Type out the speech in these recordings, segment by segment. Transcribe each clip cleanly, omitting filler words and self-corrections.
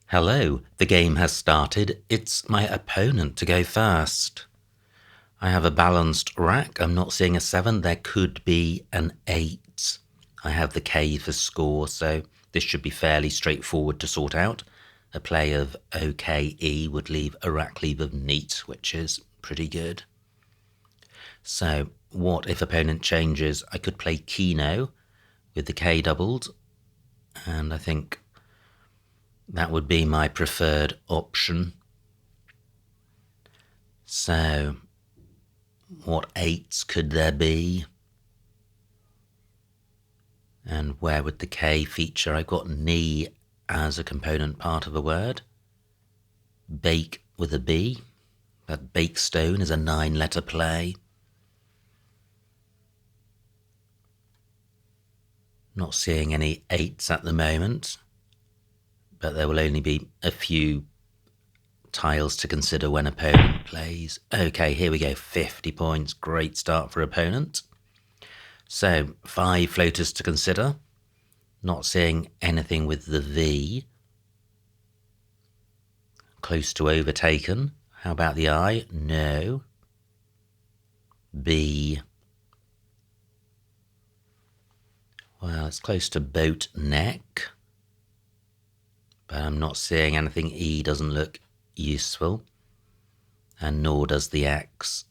Hello, the game has started. It's my opponent to go first. I have a balanced rack. I'm not seeing a 7. There could be an 8. I have the K for score, so this should be fairly straightforward to sort out. A play of OKE would leave a rack leave of neat, which is pretty good. So what if opponent changes? I could play Keno with the K doubled, and I think that would be my preferred option. So what 8s could there be? And where would the K feature? I've got knee as a component part of a word. Bake with a B, but bakestone is a 9-letter play. Not seeing any 8s at the moment, but there will only be a few tiles to consider when opponent plays. Okay, here we go, 50 points, great start for opponent. So 5 floaters to consider. Not seeing anything with the V. Close to overtaken. How about the I? No. B. Well, it's close to boat neck. But I'm not seeing anything. E doesn't look useful. And nor does the X.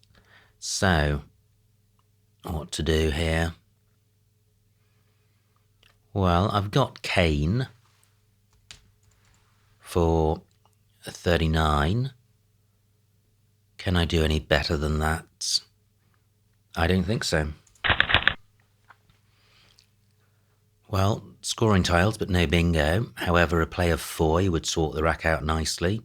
So, what to do here? Well, I've got Cane for 39. Can I do any better than that? I don't think so. Well, scoring tiles, but no bingo. However, a play of foy would sort the rack out nicely.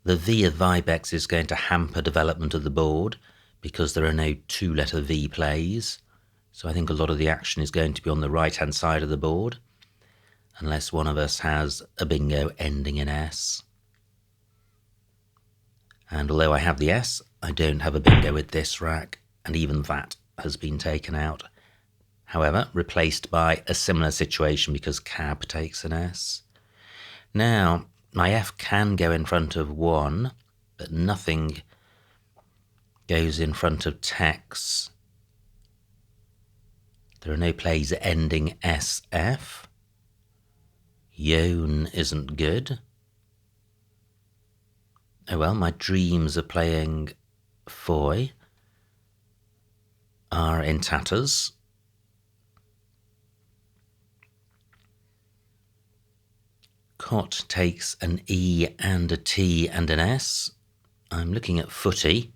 The V of Vibex is going to hamper development of the board because there are no 2-letter V plays. So I think a lot of the action is going to be on the right-hand side of the board, unless one of us has a bingo ending in S. And although I have the S, I don't have a bingo with this rack, and even that has been taken out. However, replaced by a similar situation because cab takes an S. Now, my F can go in front of 1, but nothing goes in front of tex. There are no plays ending SF. Yone isn't good. Oh well, my dreams of playing foy are in tatters. Cot takes an E and a T and an S. I'm looking at footy,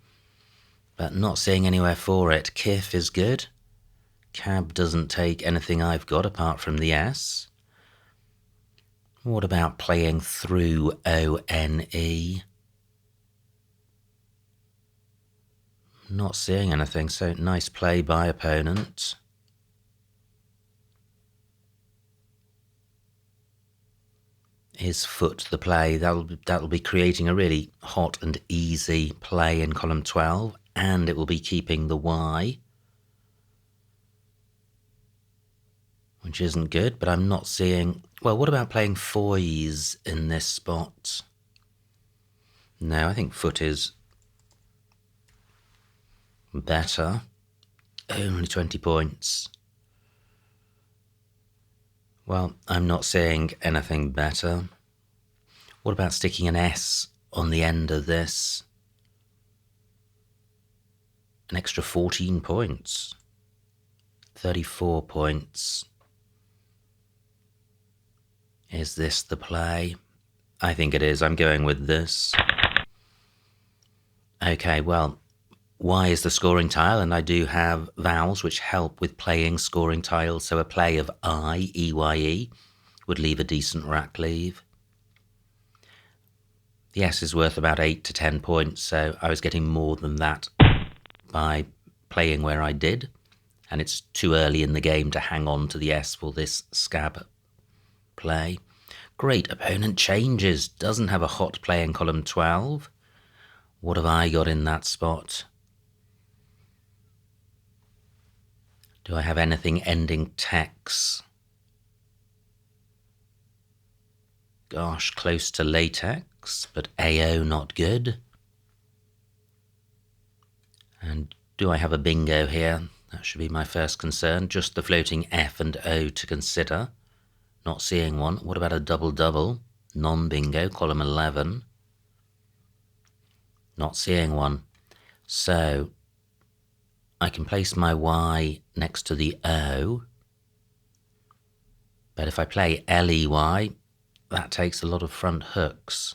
but not seeing anywhere for it. Kif is good. Cab doesn't take anything I've got apart from the S. What about playing through ONE? Not seeing anything, so nice play by opponent. Is foot the play? That'll be creating a really hot and easy play in column 12, and it will be keeping the Y, which isn't good, but I'm not seeing... Well, what about playing foys in this spot? No, I think foot is better. Only 20 points. Well, I'm not seeing anything better. What about sticking an S on the end of this? An extra 14 points. 34 points. Is this the play? I think it is. I'm going with this. Okay, well, Y is the scoring tile, and I do have vowels which help with playing scoring tiles, so a play of I, E-Y-E, would leave a decent rack leave. The S is worth about 8 to 10 points, so I was getting more than that by playing where I did, and it's too early in the game to hang on to the S for this scab play. Great, opponent changes, doesn't have a hot play in column 12. What have I got in that spot? Do I have anything ending tex? Gosh, close to latex, but AO not good. And do I have a bingo here? That should be my first concern. Just the floating F and O to consider. Not seeing one. What about a double-double? Non-bingo, column 11. Not seeing one. So I can place my Y next to the O. But if I play LEY, that takes a lot of front hooks.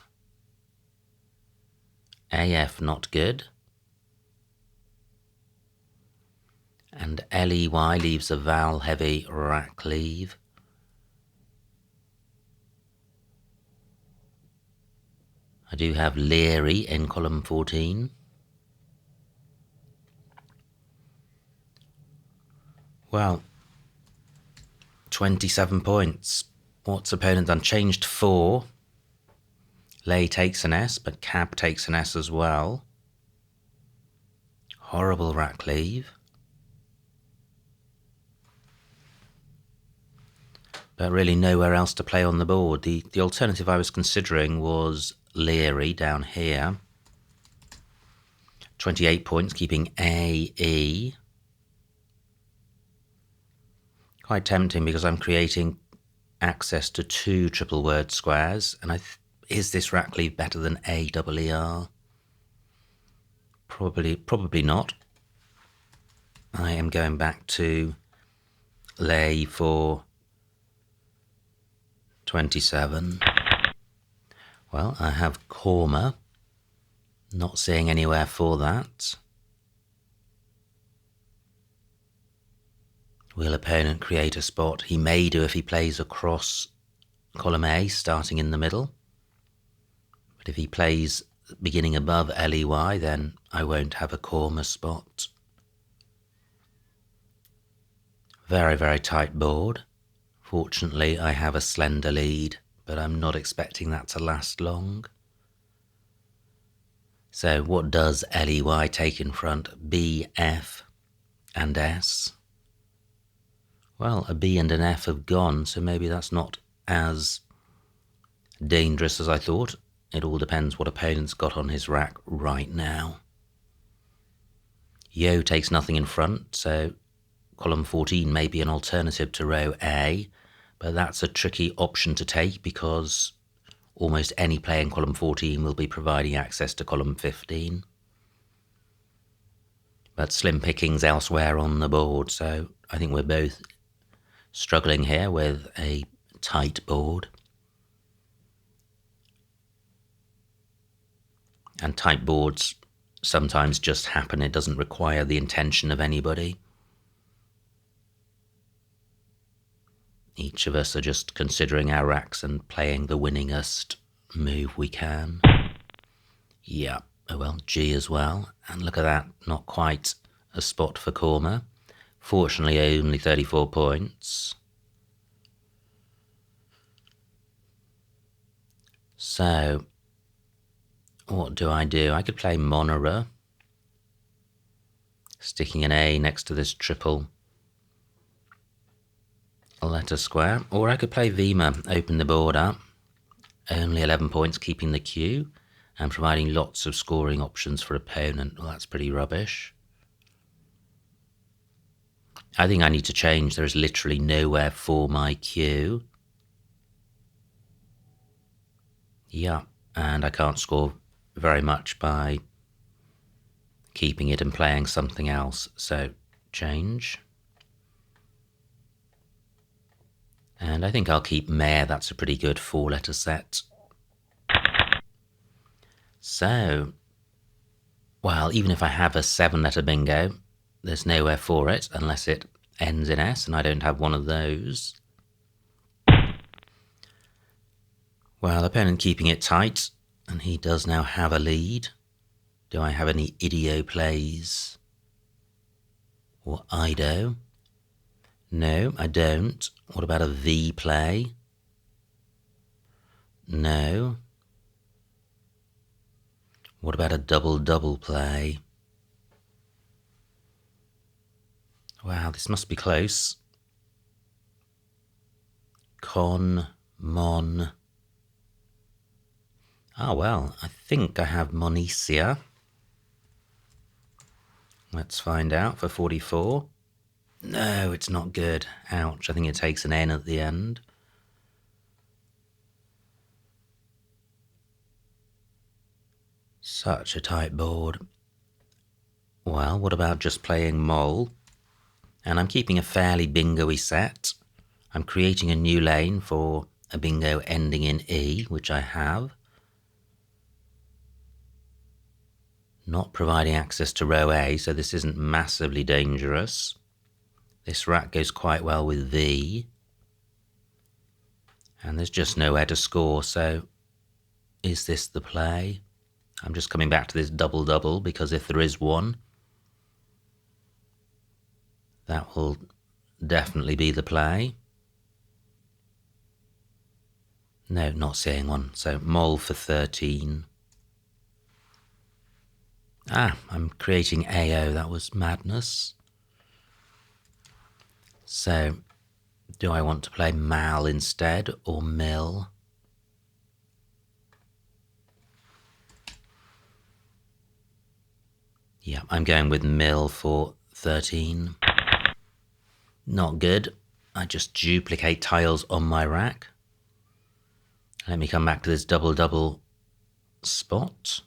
AF not good. And LEY leaves a vowel-heavy rack leave. I do have Leary in column 14. Well, 27 points. What's opponent done? Changed 4. Lay takes an S, but Cab takes an S as well. Horrible rack leave. But really nowhere else to play on the board. The alternative I was considering was Leary down here. 28 points, keeping A, E. Quite tempting because I'm creating access to 2 triple word squares. And is this rack leave better than AEER? Probably not. I am going back to lay for 27. Well, I have Korma. Not seeing anywhere for that. Will opponent create a spot? He may do if he plays across column A, starting in the middle. But if he plays beginning above LEY, then I won't have a Korma spot. Very, very tight board. Fortunately, I have a slender lead, but I'm not expecting that to last long. So what does LEY take in front? B, F, and S. Well, a B and an F have gone, so maybe that's not as dangerous as I thought. It all depends what opponent's got on his rack right now. Yo takes nothing in front, so column 14 may be an alternative to row A, but that's a tricky option to take because almost any play in column 14 will be providing access to column 15. But slim pickings elsewhere on the board, so I think we're both struggling here with a tight board. And tight boards sometimes just happen. It doesn't require the intention of anybody. Each of us are just considering our racks and playing the winningest move we can. Yeah, oh well, G as well. And look at that, not quite a spot for Korma. Fortunately, only 34 points. So, what do? I could play Monera, sticking an A next to this triple letter square, or I could play Vima, open the board up, only 11 points, keeping the Q, and providing lots of scoring options for opponent. Well, that's pretty rubbish. I think I need to change. There is literally nowhere for my Q. Yeah, and I can't score very much by keeping it and playing something else, so change. And I think I'll keep Mare. That's a pretty good 4-letter set. So, well, even if I have a 7-letter bingo, there's nowhere for it unless it ends in S, and I don't have one of those. Well, opponent keeping it tight, and he does now have a lead. Do I have any idio plays? Or Ido? No, I don't. What about a V play? No. What about a double-double play? Wow, this must be close. Con, Mon, Ah, well, I think I have Monicia. Let's find out for 44. No, it's not good. Ouch, I think it takes an N at the end. Such a tight board. Well, what about just playing Mole? And I'm keeping a fairly bingo-y set. I'm creating a new lane for a bingo ending in E, which I have. Not providing access to row A, so this isn't massively dangerous. This rat goes quite well with V. And there's just nowhere to score, so is this the play? I'm just coming back to this double-double, because if there is one, that will definitely be the play. No, not seeing one, so Mole for 13. Ah, I'm creating AO, that was madness. So, do I want to play Mal instead, or Mill? Yeah, I'm going with Mill for 13. Not good. I just duplicate tiles on my rack. Let me come back to this double-double spot.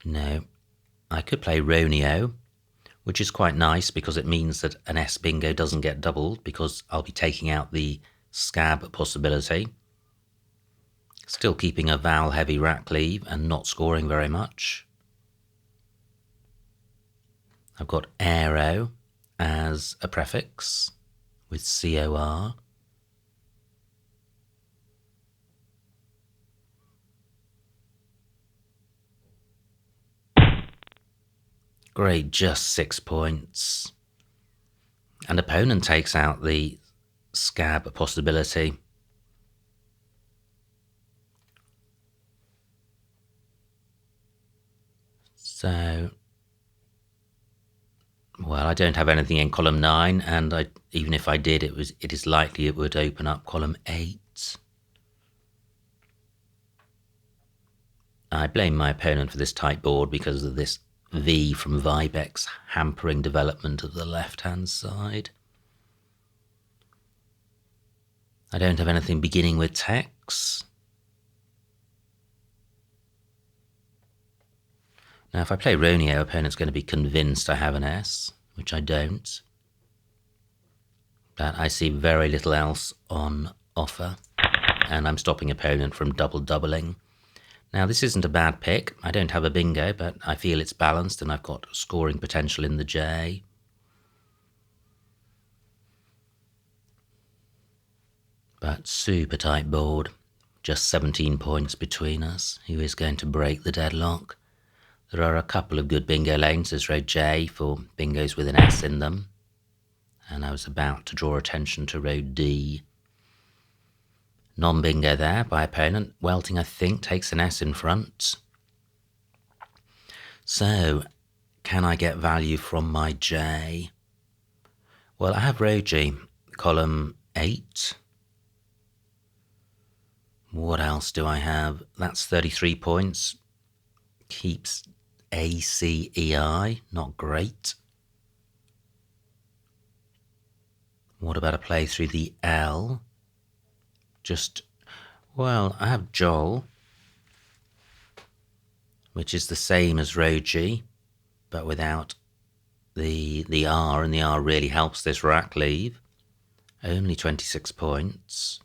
No, I could play Roneo, which is quite nice because it means that an S bingo doesn't get doubled because I'll be taking out the scab possibility. Still keeping a vowel heavy rack leave and not scoring very much. I've got aero as a prefix with COR. Great, just 6 points. And opponent takes out the scab possibility. So, well, I don't have anything in column 9, and even if I did, it is likely it would open up column 8. I blame my opponent for this tight board because of this V from Vibex hampering development of the left-hand side. I don't have anything beginning with text. Now, if I play Roneo, opponent's going to be convinced I have an S, which I don't. But I see very little else on offer, and I'm stopping opponent from double-doubling. Now, this isn't a bad pick. I don't have a bingo, but I feel it's balanced and I've got scoring potential in the J. But super tight board. Just 17 points between us. Who is going to break the deadlock? There are a couple of good bingo lanes. There's row J for bingos with an S in them. And I was about to draw attention to row D. Non-bingo there by opponent. Welting, I think, takes an S in front. So, can I get value from my J? Well, I have row G, column 8. What else do I have? That's 33 points. Keeps ACEI, not great. What about a play through the L? Well, I have Joel, which is the same as row G, but without the R, and the R really helps this rack leave. Only 26 points,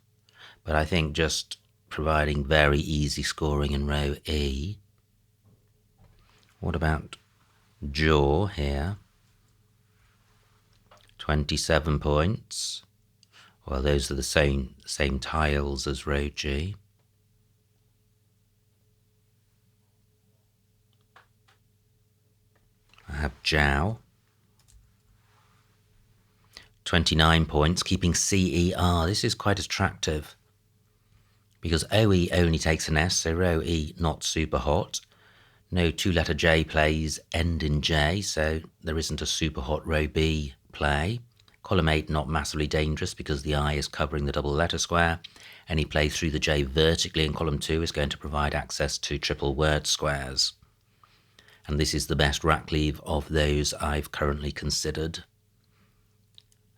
but I think just providing very easy scoring in row E. What about Jaw here? 27 points. Well, those are the same tiles as row G. I have Jow. 29 points, keeping CER. This is quite attractive because OE only takes an S, so row E not super hot. No two-letter J plays end in J, so there isn't a super hot row B play. Column 8 not massively dangerous because the I is covering the double letter square. Any play through the J vertically in column 2 is going to provide access to triple word squares. And this is the best rack leave of those I've currently considered.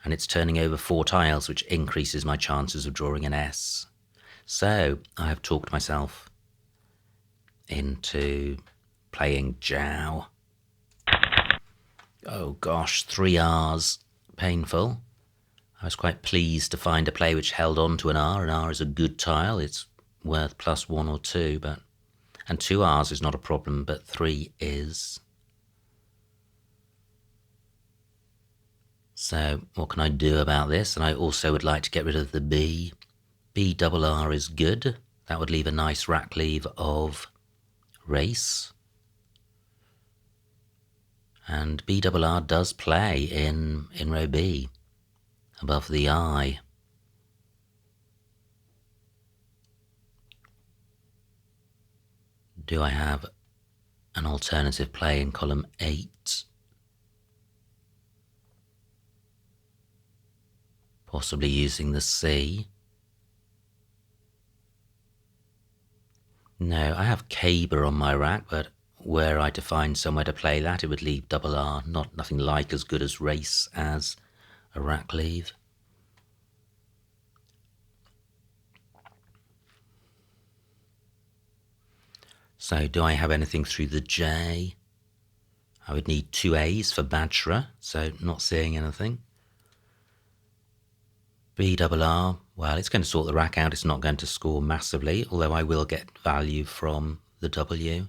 And it's turning over 4 tiles, which increases my chances of drawing an S. So I have talked myself into playing Jow. Oh gosh, 3 R's. Painful. I was quite pleased to find a play which held on to an R. An R is a good tile. It's worth +1 or 2, and 2 R's is not a problem, but 3 is. So what can I do about this? And I also would like to get rid of the B. B-double-R is good. That would leave a nice rack leave of race. And B-double-R does play in row B, above the I. Do I have an alternative play in column 8? Possibly using the C. No, I have caber on my rack, but were I to find somewhere to play that, it would leave double R. Nothing like as good as race as a rack leave. So do I have anything through the J? I would need 2 A's for Badgerer, so not seeing anything. B-double-R, well, it's going to sort the rack out. It's not going to score massively, although I will get value from the W.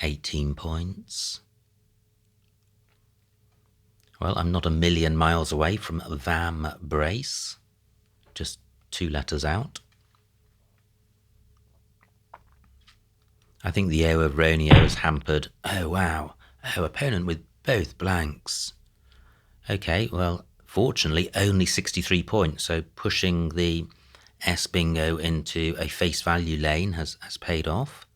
18 points. Well, I'm not a million miles away from Vam Brace, just 2 letters out. I think the O of Roneo is hampered. Oh, wow. Oh, opponent with both blanks. Okay, well, fortunately, only 63 points, so pushing the S bingo into a face value lane has paid off.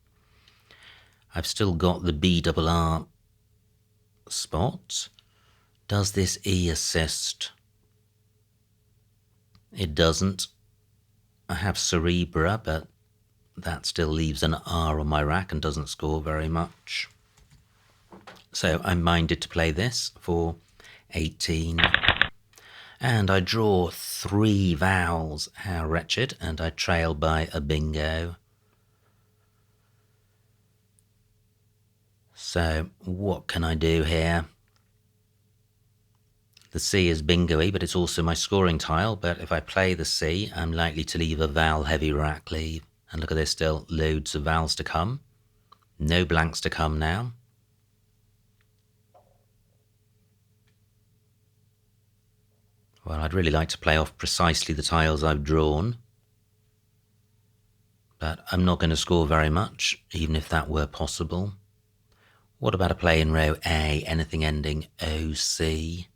I've still got the B-double-R spot. Does this E assist? It doesn't. I have Cerebra, but that still leaves an R on my rack and doesn't score very much. So I'm minded to play this for 18. And I draw 3 vowels. How wretched. And I trail by a bingo. So what can I do here? The C is bingo-y, but it's also my scoring tile. But if I play the C, I'm likely to leave a vowel-heavy rack leave. And look at this, still loads of vowels to come. No blanks to come now. Well, I'd really like to play off precisely the tiles I've drawn. But I'm not going to score very much, even if that were possible. What about a play in row A, anything ending OC?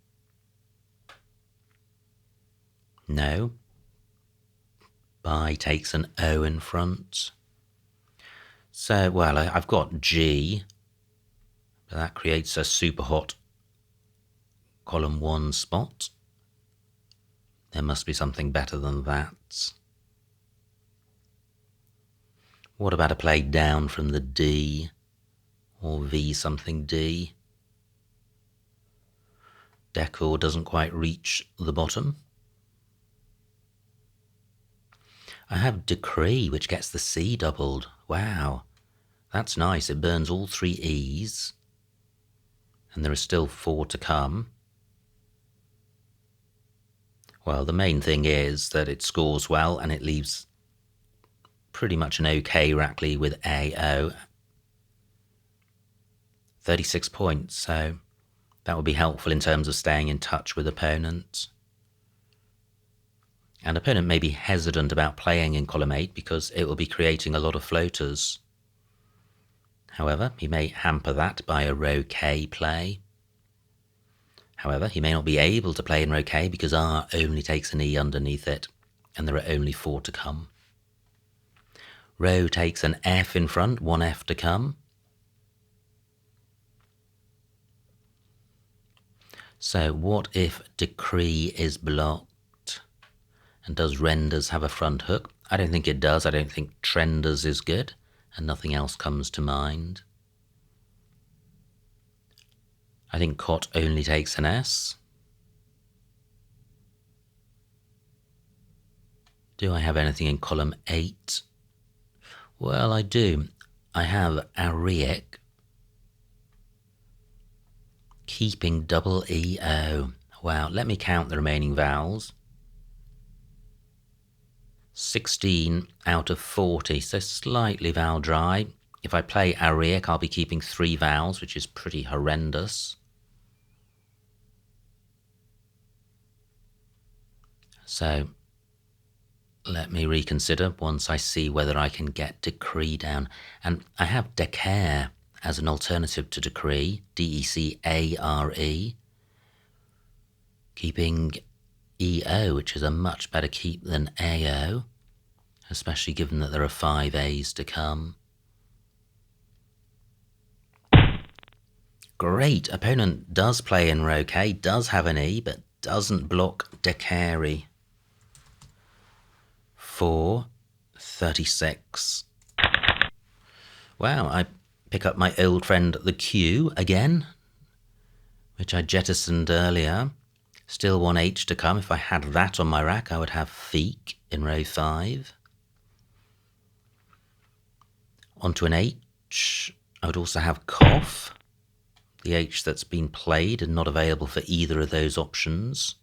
No. By takes an O in front. So, well, I've got G, but that creates a super hot column 1 spot. There must be something better than that. What about a play down from the D, or V something D? Decor doesn't quite reach the bottom. I have Decree, which gets the C doubled. Wow, that's nice. It burns all 3 E's, and there are still 4 to come. Well, the main thing is that it scores well, and it leaves pretty much an okay rack leave with AO. 36 points, so that would be helpful in terms of staying in touch with opponents. And opponent may be hesitant about playing in column 8 because it will be creating a lot of floaters. However, he may hamper that by a row K play. However, he may not be able to play in row K because R only takes an E underneath it, and there are only 4 to come. Row takes an F in front, 1 F to come. So what if Decree is blocked? And does renders have a front hook? I don't think it does. I don't think trenders is good, and nothing else comes to mind. I think cot only takes an S. Do I have anything in column 8? Well, I do. I have archaic, keeping double EO. Wow, let me count the remaining vowels. 16 out of 40, so slightly vowel dry. If I play archaic, I'll be keeping 3 vowels, which is pretty horrendous. So let me reconsider once I see whether I can get decree down. And I have decare as an alternative to decree, D-E-C-A-R-E, keeping EO, which is a much better keep than AO, especially given that there are 5 A's to come. Great, opponent does play in row K, does have an E, but doesn't block decare. 4-36. Wow, I pick up my old friend the Q again, which I jettisoned earlier. Still 1 H to come. If I had that on my rack, I would have feek in row 5. Onto an H. I would also have cough, the H that's been played and not available for either of those options.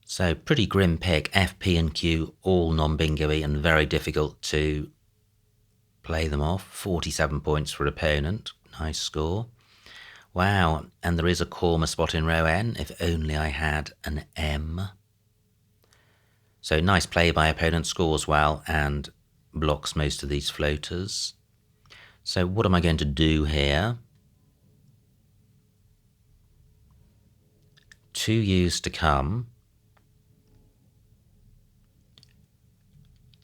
So pretty grim pick. F, P and Q all non-bingo-y and very difficult to play them off. 47 points for opponent. Nice score. Wow, and there is a corner spot in row N. If only I had an M. So nice play by opponent, scores well and blocks most of these floaters. So what am I going to do here? 2 U's to come.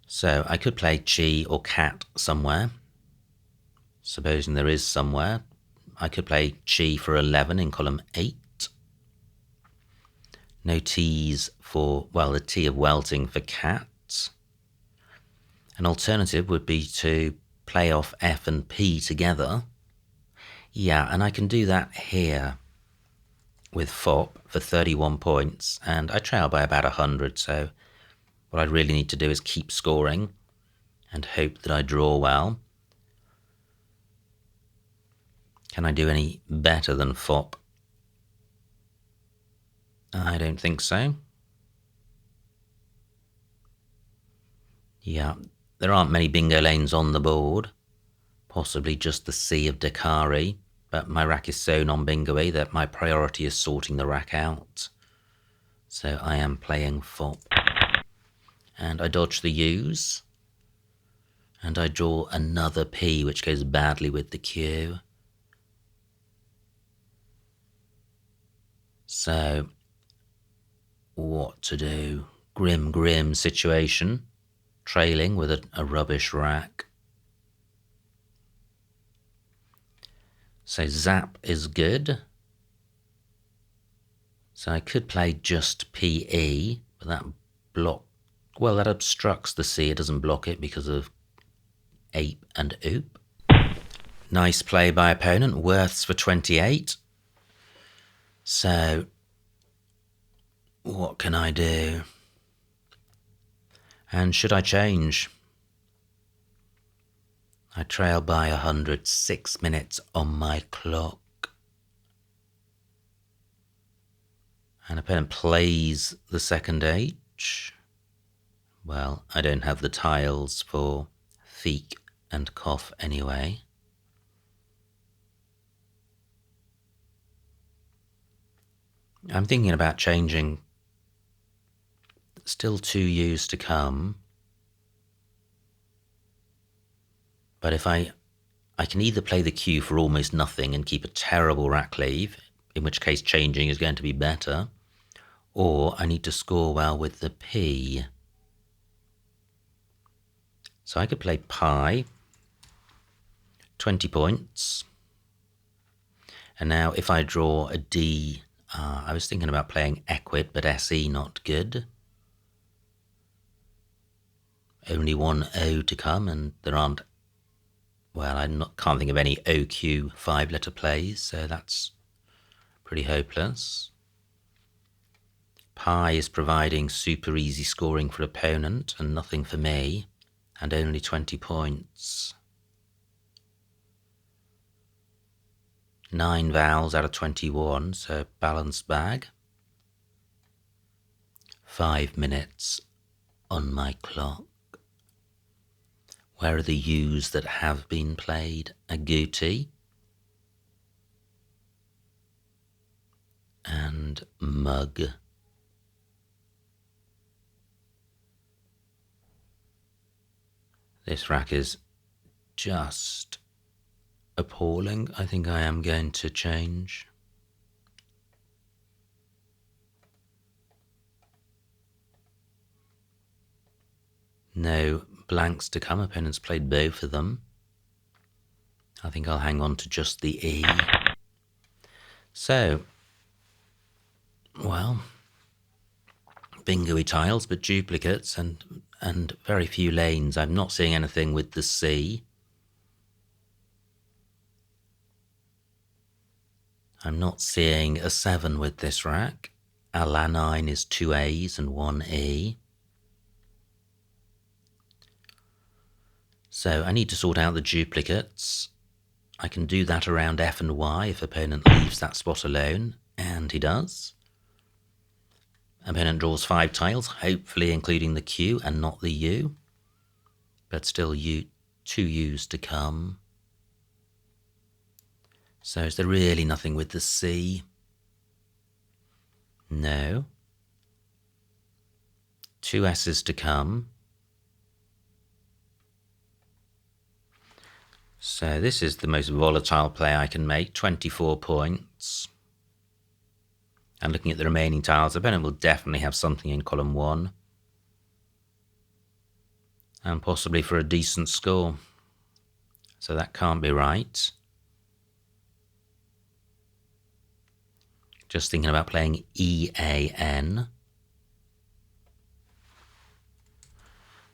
So I could play chi or cat somewhere. Supposing there is somewhere. I could play chi for 11 in column 8. No T's for, well, the T of welting for cat. An alternative would be to play off F and P together. Yeah, and I can do that here with FOP for 31 points, and I trail by about 100, so what I really need to do is keep scoring and hope that I draw well. Can I do any better than FOP? I don't think so. Yeah, there aren't many bingo lanes on the board. Possibly just the C of Dakari, but my rack is so non-bingo-y that my priority is sorting the rack out. So I am playing FOP. And I dodge the U's. And I draw another P, which goes badly with the Q. So, what to do? Grim situation. Trailing with a rubbish rack. So zap is good. So I could play just PE, but that that obstructs the C. It doesn't block it because of ape and oop. Nice play by opponent. Worths for 28. So what can I do? And should I change? I trail by 100, 6 minutes on my clock. And opponent plays the second H. Well, I don't have the tiles for feek and cough anyway. I'm thinking about changing. Still 2 U's to come. But if I can either play the Q for almost nothing and keep a terrible rack leave, in which case changing is going to be better, or I need to score well with the P. So I could play pi, 20 points. And now if I draw a D, I was thinking about playing Equid, but SE not good. Only one O to come, and there aren't, well, can't think of any OQ 5-letter plays, so that's pretty hopeless. Pi is providing super easy scoring for opponent and nothing for me, and only 20 points. 9 vowels out of 21, so balanced bag. 5 minutes on my clock. Where are the U's that have been played? Agouti and Mug. This rack is just appalling. I think I am going to change. No blanks to come. Opponents played both of them. I think I'll hang on to just the E. So, well, bingo-y tiles, but duplicates and very few lanes. I'm not seeing anything with the C. I'm not seeing a 7 with this rack. Alanine is 2 A's and 1 E. So I need to sort out the duplicates. I can do that around F and Y if opponent leaves that spot alone, and he does. Opponent draws 5 tiles, hopefully including the Q and not the U. But still 2 U's to come. So is there really nothing with the C? No. 2 S's to come. So this is the most volatile play I can make, 24 points. And looking at the remaining tiles, opponent will definitely have something in column 1. And possibly for a decent score. So that can't be right. Just thinking about playing EAN.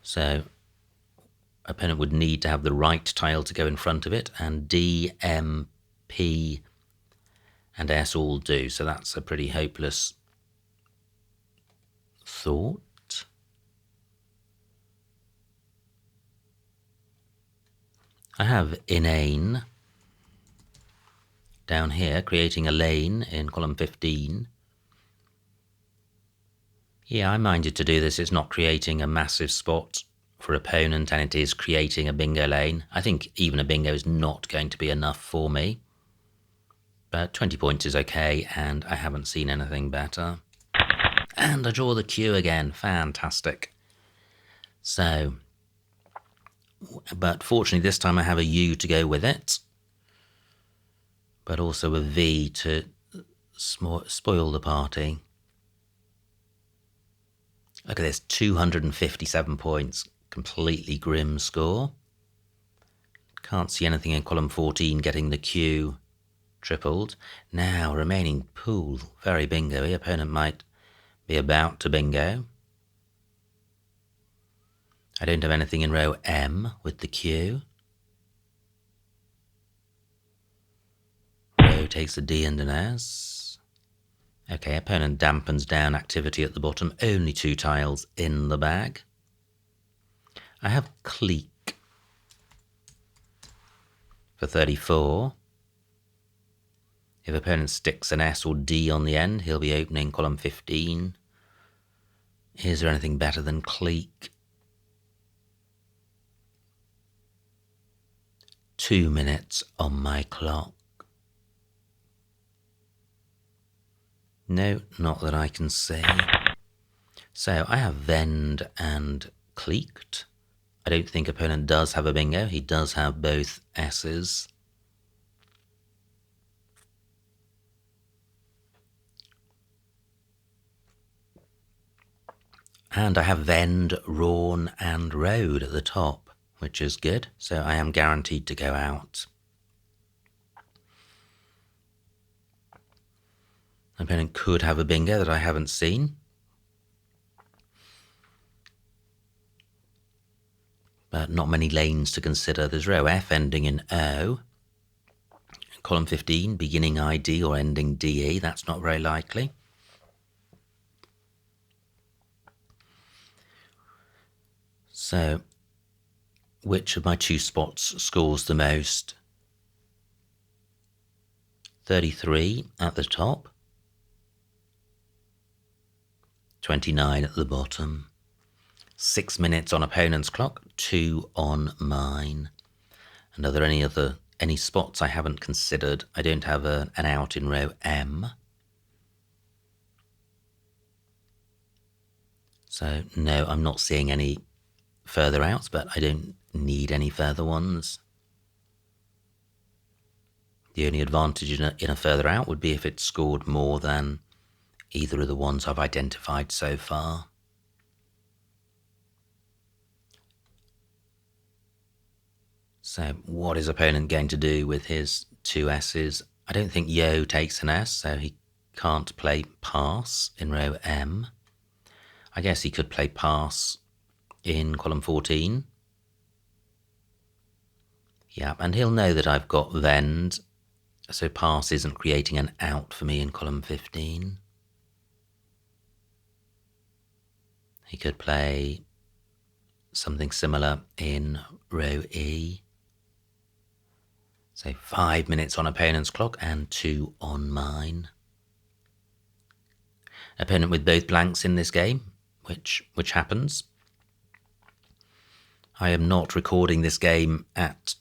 So opponent would need to have the right tile to go in front of it, and D, M, P and S all do. So that's a pretty hopeless thought. I have inane down here, creating a lane in column 15. Yeah, I minded to do this. It's not creating a massive spot for opponent, and it is creating a bingo lane. I think even a bingo is not going to be enough for me. But 20 points is okay, and I haven't seen anything better. And I draw the Q again. Fantastic. So, but fortunately this time I have a U to go with it. But also a V to spoil the party. Look at this, 257 points. Completely grim score. Can't see anything in column 14 getting the Q tripled. Now, remaining pool, very bingo-y. Opponent might be about to bingo. I don't have anything in row M with the Q. Row takes a D and an S. Okay, opponent dampens down activity at the bottom. Only 2 tiles in the bag. I have Clique for 34. If opponent sticks an S or D on the end, he'll be opening column 15. Is there anything better than Clique? 2 minutes on my clock. No, not that I can see. So I have Vend and Cliqued. I don't think opponent does have a bingo. He does have both S's. And I have Vend, Rawn and Road at the top, which is good. So I am guaranteed to go out. My opponent could have a bingo that I haven't seen. But not many lanes to consider. There's row F ending in O. Column 15, beginning ID or ending DE. That's not very likely. So, which of my two spots scores the most? 33 at the top. 29 at the bottom. 6 minutes on opponent's clock, 2 on mine. And are there any spots I haven't considered? I don't have an out in row M. So no, I'm not seeing any further outs, but I don't need any further ones. The only advantage in a further out would be if it scored more than either of the ones I've identified so far. So what is opponent going to do with his 2 S's? I don't think Yo takes an S, so he can't play pass in row M. I guess he could play pass in column 14. Yep, and he'll know that I've got vend, so pass isn't creating an out for me in column 15. He could play something similar in row E. So 5 minutes on opponent's clock and 2 on mine. Opponent with both blanks in this game, which happens. I am not recording this game at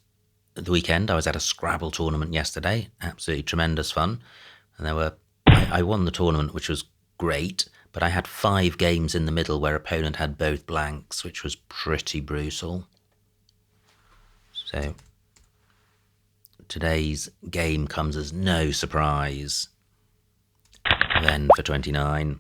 the weekend. I was at a Scrabble tournament yesterday, absolutely tremendous fun. And I won the tournament, which was great, but I had 5 games in the middle where opponent had both blanks, which was pretty brutal. So today's game comes as no surprise. Then for 29.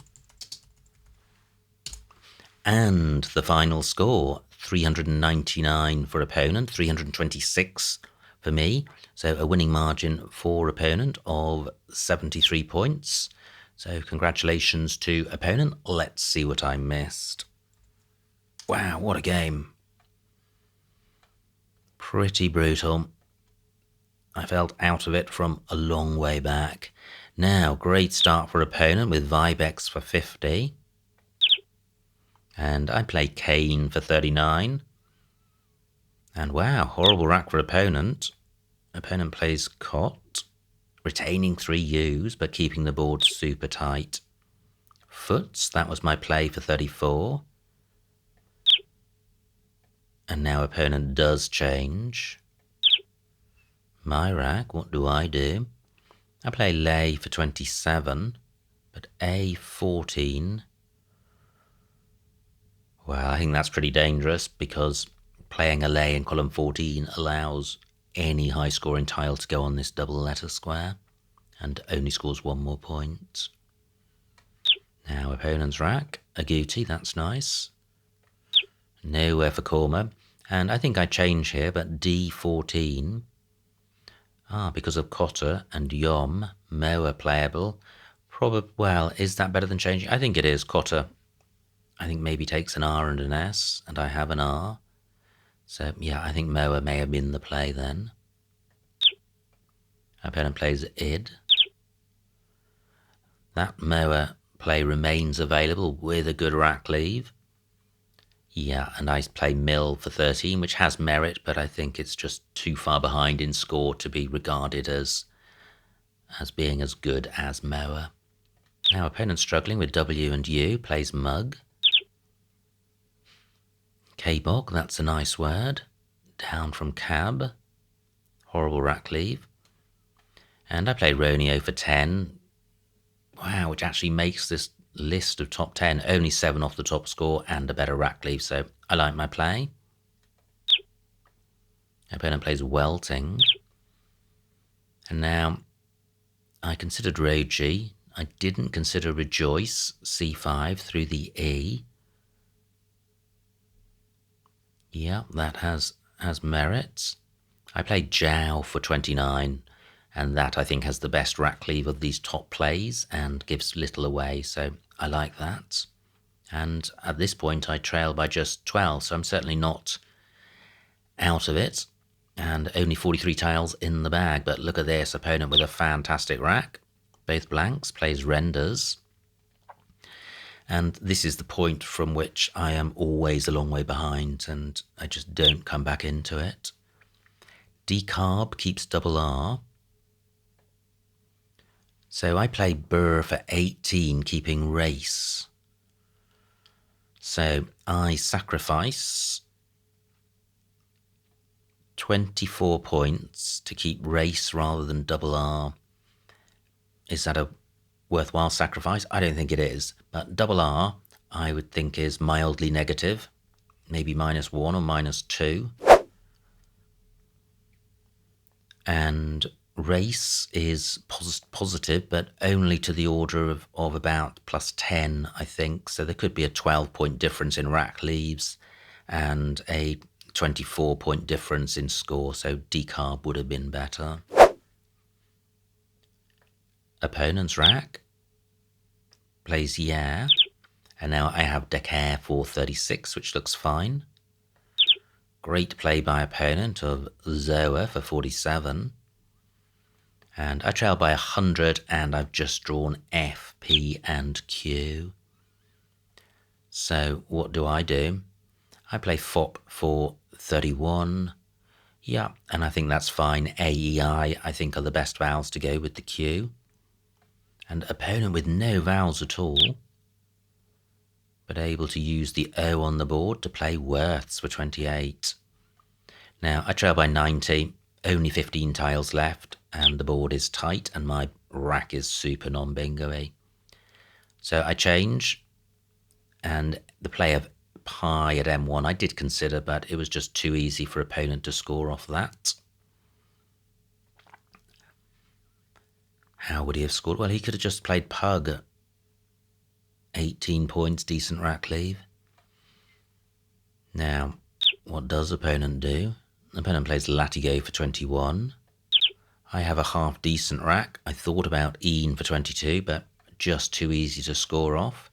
And the final score, 399 for opponent, 326 for me. So a winning margin for opponent of 73 points. So congratulations to opponent. Let's see what I missed. Wow, what a game. Pretty brutal. I felt out of it from a long way back. Now, great start for opponent with Vibex for 50. And I play Kane for 39. And wow, horrible rack for opponent. Opponent plays Cot, retaining 3 U's but keeping the board super tight. Foots, that was my play for 34. And now opponent does change. My rack, what do? I play Lay for 27, but A14. Well, I think that's pretty dangerous because playing a Lay in column 14 allows any high-scoring tile to go on this double letter square and only scores 1 more point. Now opponent's rack, Agouti, that's nice. Nowhere for Korma. And I think I change here, but D14. Because of Cotter and Yom, Moa playable. Well, is that better than changing? I think it is. Cotter, I think maybe takes an R and an S, and I have an R. So, yeah, I think Moa may have been the play then. Opponent plays Id. That Moa play remains available with a good rack leave. Yeah, and I play Mill for 13, which has merit, but I think it's just too far behind in score to be regarded as being as good as Moa. Now opponent struggling with W and U, plays Mug. K-Bog, that's a nice word. Down from Cab. Horrible rack leave. And I play Ronio for 10. Wow, which actually makes this list of top 10, only 7 off the top score and a better rack leave, so I like my play. Opponent plays Welting. And now I considered Roji. I didn't consider Rejoice, C5 through the E. Yeah, that has merits. I played Jiao for 29. And that, I think, has the best rack leave of these top plays and gives little away, so I like that. And at this point, I trail by just 12, so I'm certainly not out of it. And only 43 tiles in the bag, but look at this, opponent with a fantastic rack. Both blanks, plays renders. And this is the point from which I am always a long way behind, and I just don't come back into it. Decarb keeps double R. So I play Burr for 18, keeping race. So I sacrifice 24 points to keep race rather than double R. Is that a worthwhile sacrifice? I don't think it is. But double R, I would think, is mildly negative. Maybe -1 or -2. And race is positive, but only to the order of about +10, I think. So there could be a 12-point difference in rack leaves and a 24-point difference in score. So decarb would have been better. Opponent's rack plays yeah, and now I have Decker for 36, which looks fine. Great play by opponent of Zoa for 47. And I trail by 100, and I've just drawn F, P, and Q. So what do? I play FOP for 31. Yeah, and I think that's fine. A, E, I think, are the best vowels to go with the Q. And opponent with no vowels at all, but able to use the O on the board to play worths for 28. Now, I trail by 90, only 15 tiles left, and the board is tight, and my rack is super non-bingo-y. So I change, and the play of pi at M1 I did consider, but it was just too easy for opponent to score off that. How would he have scored? Well, he could have just played pug. 18 points, decent rack leave. Now, what does opponent do? Opponent plays latigo for 21. I have a half-decent rack. I thought about Ian for 22, but just too easy to score off.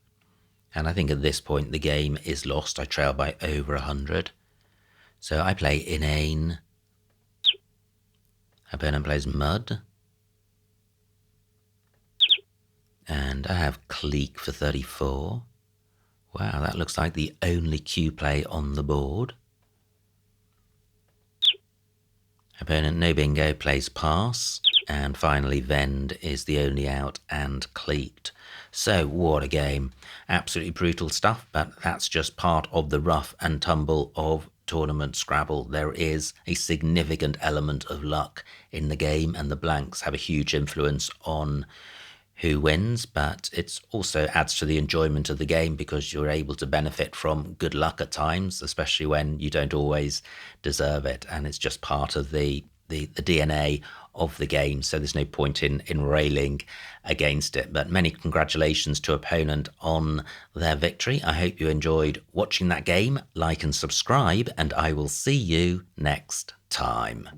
And I think at this point the game is lost. I trail by over 100. So I play inane. Opponent plays mud. And I have Cleek for 34. Wow, that looks like the only Q play on the board. Opponent no bingo plays pass. And finally Vend is the only out and Cleeked. So what a game. Absolutely brutal stuff, but that's just part of the rough and tumble of tournament Scrabble. There is a significant element of luck in the game, and the blanks have a huge influence on who wins, but it also adds to the enjoyment of the game because you're able to benefit from good luck at times, especially when you don't always deserve it, and it's just part of the DNA of the game, so there's no point in railing against it. But many congratulations to opponent on their victory. I hope you enjoyed watching that game. Like and subscribe, and I will see you next time.